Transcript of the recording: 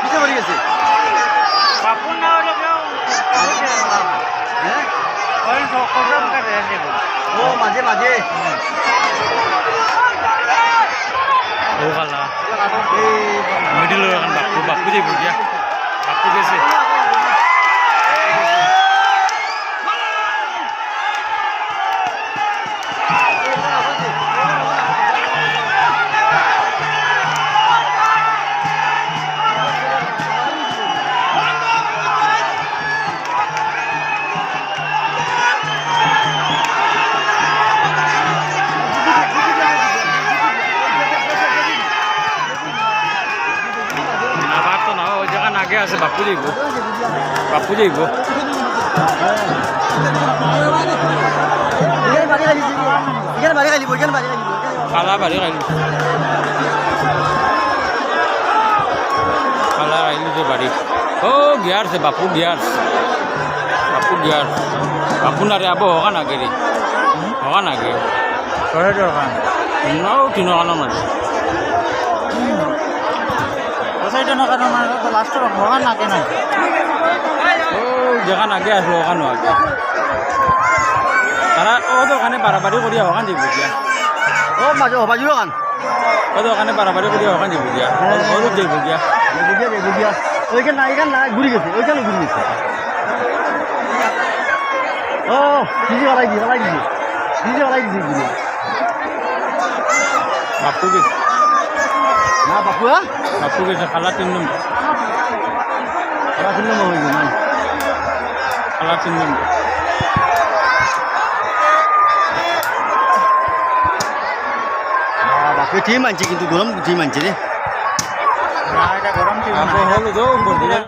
কিসে বাড়ি গেছে বাপুর না হলে ও মাঝে মাঝে মিডিল এখন বাপু বাপু যাইব গিয়া বাপু গেছে আগে আছে বাপু যাইব বাপু যাইব কালা বাড়ি খাইলি কালা খাইলি যে বাড়ি ও গিয়ারছে বাপু গিয়ার বাপু না রে আবো হকা নাগে রে হকা নাগে নাও তিন কানো মাঝে লাস্টের ভগান নাকে নাই ও যেখান আগে আসলো ওখানো আগে তারা ও তো ওখানে বাড়াবাড়ি করিয়া ওখান যাইব দিয়া ও মাঝে বাজুর গান ও তো ওখানে বাড়াবাড়ি করিয়া ওখান যাইব দিয়া ও যাইব দিয়া ওইখানে না ঘুরে গেছে ওইখানে ঘুরে গেছে ও ফিজি বালাই দিছে বাপু গেছে না বাপু বাপু গেছে খালা 3 নম্বর হয়ে গেল খালা 3 নম্বর বাপু ঠিক মানছে কিন্তু গরম ঠিক মানছে রে গরম হলো তো